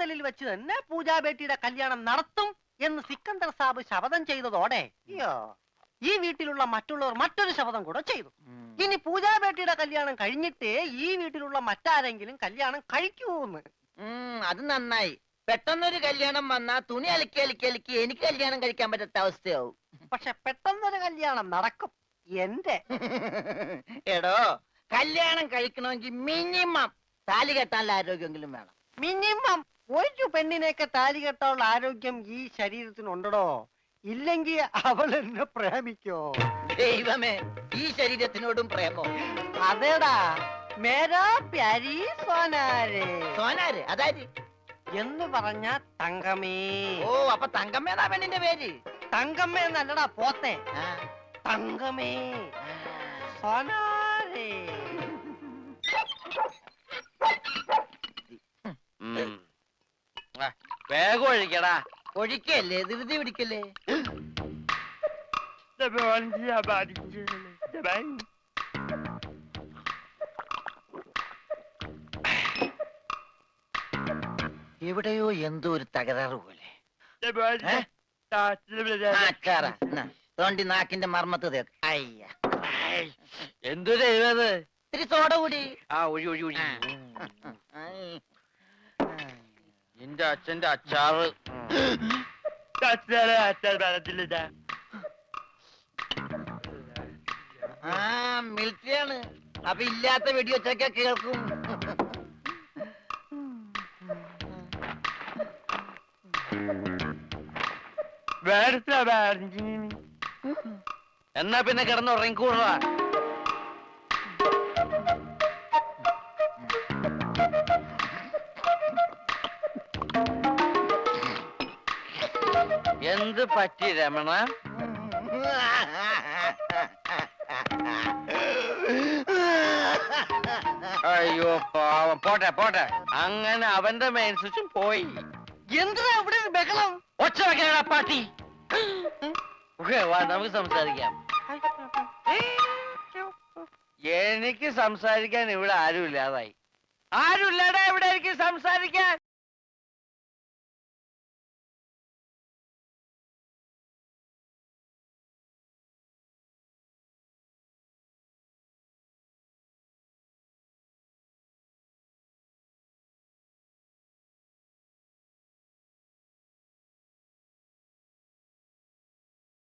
പന്തലിൽ വെച്ച് തന്നെ പൂജാബേട്ടിയുടെ കല്യാണം നടത്തും എന്ന് സിക്കന്ദർ സാബ് ശപഥം ചെയ്തതോടെ അയ്യോ ഈ വീട്ടിലുള്ള മറ്റുള്ളവർ മറ്റൊരു ശപഥം കൂടെ ചെയ്തു. ഇനി പൂജാബേട്ടിയുടെ കല്യാണം കഴിഞ്ഞിട്ടേ ഈ വീട്ടിലുള്ള മറ്റാരെങ്കിലും കല്യാണം കഴിക്കൂന്ന്. അത് നന്നായി. പെട്ടെന്നൊരു കല്യാണം വന്നാ തുണി അലക്കി അലക്കി അലക്കി എനിക്ക് കല്യാണം കഴിക്കാൻ പറ്റാത്ത അവസ്ഥയാവും. പക്ഷെ പെട്ടെന്നൊരു കല്യാണം നടക്കും എന്റെ. എടോ, കല്യാണം കഴിക്കണമെങ്കിൽ മിനിമം താലി കെട്ടാനുള്ള ആരോഗ്യമെങ്കിലും വേണം. മിനിമം ഒരു പെണ്ണിനെയൊക്കെ താലി കെട്ടാനുള്ള ആരോഗ്യം ഈ ശരീരത്തിനുണ്ടോ? ഇല്ലെങ്കിൽ അവൾ എന്നെ പ്രേമിക്കോ? ദൈവമേ, ഈ ശരീരത്തിനോടും പ്രേമോ? അതേടാ, മേരാ പ്യാരി സോനാരെ. സോനാര് അതായത് എന്ന് പറഞ്ഞ തങ്കമേ. ഓ, അപ്പൊ തങ്കമ്മേന്നാ പെണ്ണിന്റെ പേര്? തങ്കമ്മ എന്നല്ലടാ പോത്തെ, തങ്കമേ സോനാരെ. വേഗം ഒഴിക്കടാ. ഒഴിക്കല്ലേ, ധൃതി പിടിക്കല്ലേ. എവിടെയോ എന്തോ ഒരു തകരാറ് പോലെ. തോണ്ടി നാക്കിന്റെ മർമ്മത്ത് തേക്ക്. അയ്യ, എന്തു ചെയ്തത്? ഇത്തിരി സോഡ കൂടി. ആ ഒഴി ഒഴി ഒഴി. നിന്റെ അച്ഛന്റെ അച്ചാറ്. മിലിറ്ററിയാണ്, അപ്പൊ ഇല്ലാത്ത വെടിവെച്ചൊക്കെ കേൾക്കും. എന്നാ പിന്നെ കിടന്നുറങ്ങിക്കൂടാ. എന്ത് പറ്റി രമണ? അയ്യോ പാവം. പോട്ടെ പോട്ടെ, അങ്ങനെ അവന്റെ മെയിൻ സ്വിച്ചും പോയി. എന്തിനാ ഇവിടെ ബഹളം? ഒച്ച വെക്കണ പാട്ടി. വാ, നമുക്ക് സംസാരിക്കാം. എനിക്ക് സംസാരിക്കാൻ ഇവിടെ ആരുമില്ലാതായി. ആരുമില്ലാടാ ഇവിടെ എനിക്ക് സംസാരിക്കാൻ.